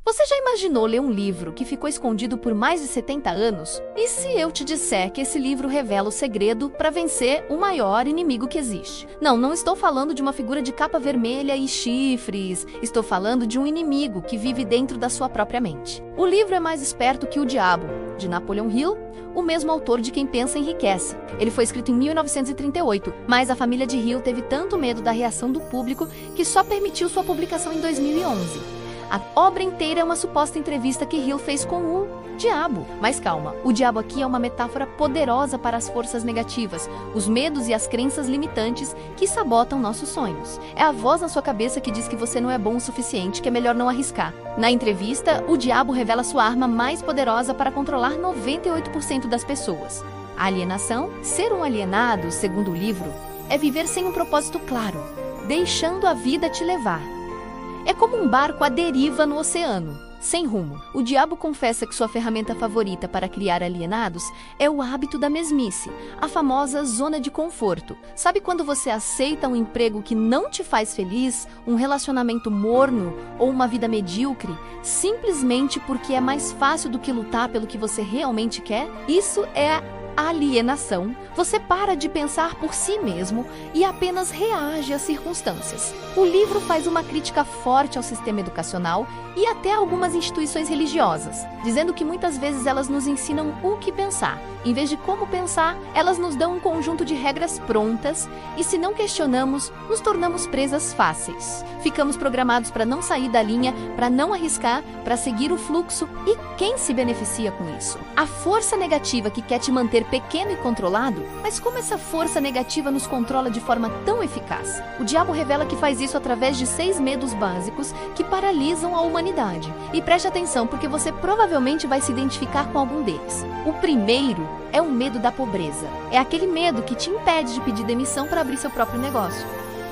Você já imaginou ler um livro que ficou escondido por mais de 70 anos? E se eu te disser que esse livro revela o segredo para vencer o maior inimigo que existe? Não estou falando de uma figura de capa vermelha e chifres. Estou falando de um inimigo que vive dentro da sua própria mente. O livro é mais esperto que o diabo, de Napoleon Hill, o mesmo autor de Quem Pensa Enriquece. Ele foi escrito em 1938, mas a família de Hill teve tanto medo da reação do público que só permitiu sua publicação em 2011. A obra inteira é uma suposta entrevista que Hill fez com o diabo. Mas calma, o diabo aqui é uma metáfora poderosa para as forças negativas, os medos e as crenças limitantes que sabotam nossos sonhos. É a voz na sua cabeça que diz que você não é bom o suficiente, que é melhor não arriscar. Na entrevista, o diabo revela sua arma mais poderosa para controlar 98% das pessoas. A alienação, ser um alienado, segundo o livro, é viver sem um propósito claro, deixando a vida te levar. É como um barco à deriva no oceano, sem rumo. O diabo confessa que sua ferramenta favorita para criar alienados é o hábito da mesmice, a famosa zona de conforto. Sabe quando você aceita um emprego que não te faz feliz, um relacionamento morno ou uma vida medíocre, simplesmente porque é mais fácil do que lutar pelo que você realmente quer? Isso é a alienação. Você para de pensar por si mesmo e apenas reage às circunstâncias. O livro faz uma crítica forte ao sistema educacional e até algumas instituições religiosas, dizendo que muitas vezes elas nos ensinam o que pensar. Em vez de como pensar, elas nos dão um conjunto de regras prontas e, se não questionamos, nos tornamos presas fáceis. Ficamos programados para não sair da linha, para não arriscar, para seguir o fluxo. E quem se beneficia com isso? A força negativa que quer te manter pequeno e controlado. Mas como essa força negativa nos controla de forma tão eficaz? O diabo revela que faz isso através de 6 medos básicos que paralisam a humanidade. E preste atenção, porque você provavelmente vai se identificar com algum deles. O primeiro é o medo da pobreza. É aquele medo que te impede de pedir demissão para abrir seu próprio negócio,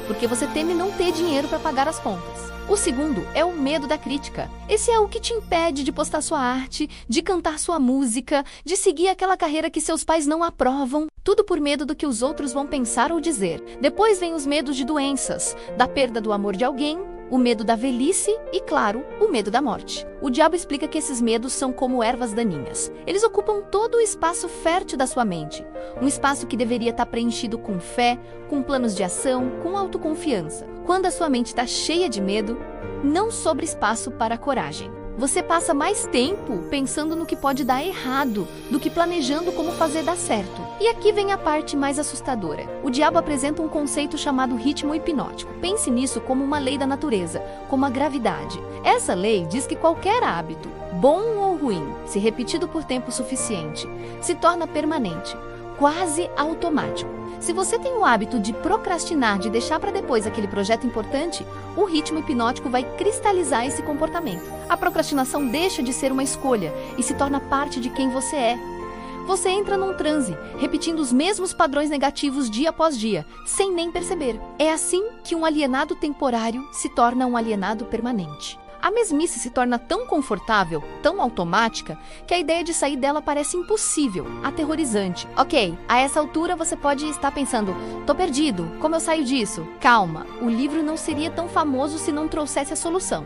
porque você teme não ter dinheiro para pagar as contas. O segundo é o medo da crítica. Esse é o que te impede de postar sua arte, de cantar sua música, de seguir aquela carreira que seus pais não aprovam, tudo por medo do que os outros vão pensar ou dizer. Depois vem os medos de doenças, da perda do amor de alguém, o medo da velhice e, claro, o medo da morte. O diabo explica que esses medos são como ervas daninhas. Eles ocupam todo o espaço fértil da sua mente. Um espaço que deveria estar preenchido com fé, com planos de ação, com autoconfiança. Quando a sua mente está cheia de medo, não sobra espaço para a coragem. Você passa mais tempo pensando no que pode dar errado do que planejando como fazer dar certo. E aqui vem a parte mais assustadora. O diabo apresenta um conceito chamado ritmo hipnótico. Pense nisso como uma lei da natureza, como a gravidade. Essa lei diz que qualquer hábito, bom ou ruim, se repetido por tempo suficiente, se torna permanente, quase automático. Se você tem o hábito de procrastinar, de deixar para depois aquele projeto importante, o ritmo hipnótico vai cristalizar esse comportamento. A procrastinação deixa de ser uma escolha e se torna parte de quem você é. Você entra num transe, repetindo os mesmos padrões negativos dia após dia, sem nem perceber. É assim que um alienado temporário se torna um alienado permanente. A mesmice se torna tão confortável, tão automática, que a ideia de sair dela parece impossível, aterrorizante. Ok, a essa altura você pode estar pensando, tô perdido, como eu saio disso? Calma, o livro não seria tão famoso se não trouxesse a solução.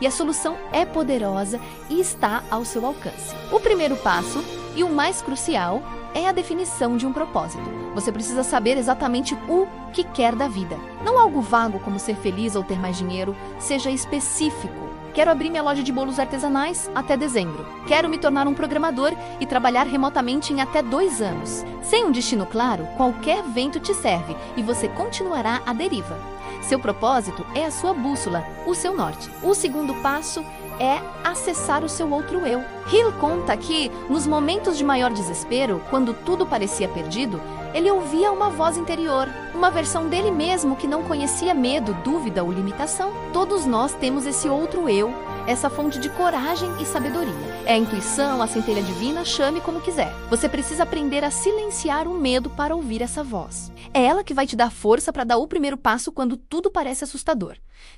E a solução é poderosa e está ao seu alcance. O primeiro passo, e o mais crucial, é a definição de um propósito. Você precisa saber exatamente o que quer da vida. Não algo vago como ser feliz ou ter mais dinheiro, seja específico. Quero abrir minha loja de bolos artesanais até dezembro. Quero me tornar um programador e trabalhar remotamente em até 2 anos. Sem um destino claro, qualquer vento te serve e você continuará à deriva. Seu propósito é a sua bússola, o seu norte. O segundo passo é acessar o seu outro eu. Hill conta que, nos momentos de maior desespero, quando tudo parecia perdido, ele ouvia uma voz interior, uma versão dele mesmo que não conhecia medo, dúvida ou limitação. Todos nós temos esse outro eu, essa fonte de coragem e sabedoria. É a intuição, a centelha divina, chame como quiser. Você precisa aprender a silenciar o medo para ouvir essa voz. É ela que vai te dar força para dar o primeiro passo quando tudo parece assustador.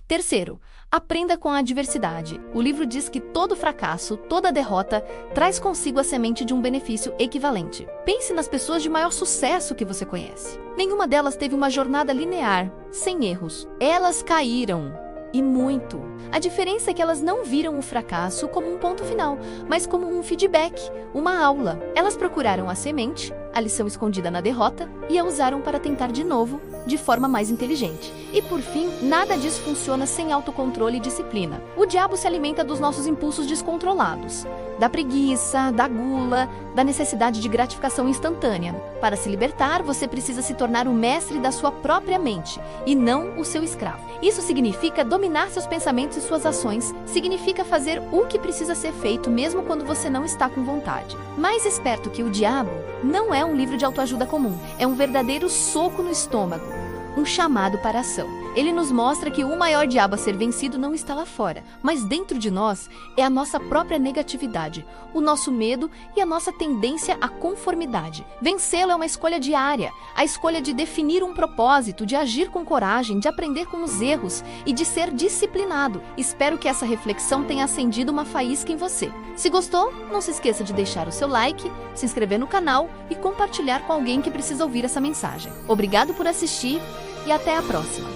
Terceiro, aprenda com a adversidade. O livro diz que todo fracasso, toda derrota, traz consigo a semente de um benefício equivalente. Pense nas pessoas de maior sucesso que você conhece. Nenhuma delas teve uma jornada linear, sem erros. Elas caíram, e muito. A diferença é que elas não viram o fracasso como um ponto final, mas como um feedback, uma aula. Elas procuraram a semente, a lição escondida na derrota, e a usaram para tentar de novo, de forma mais inteligente. E por fim, nada disso funciona sem autocontrole e disciplina. O diabo se alimenta dos nossos impulsos descontrolados, da preguiça, da gula, da necessidade de gratificação instantânea. Para se libertar, você precisa se tornar o mestre da sua própria mente, e não o seu escravo. Isso significa dominar seus pensamentos e suas ações, significa fazer o que precisa ser feito mesmo quando você não está com vontade. Mais esperto que o diabo, não é um livro de autoajuda comum, é um verdadeiro soco no estômago, um chamado para a ação. Ele nos mostra que o maior diabo a ser vencido não está lá fora, mas dentro de nós é a nossa própria negatividade, o nosso medo e a nossa tendência à conformidade. Vencê-lo é uma escolha diária, a escolha de definir um propósito, de agir com coragem, de aprender com os erros e de ser disciplinado. Espero que essa reflexão tenha acendido uma faísca em você. Se gostou, não se esqueça de deixar o seu like, se inscrever no canal e compartilhar com alguém que precisa ouvir essa mensagem. Obrigado por assistir e até a próxima!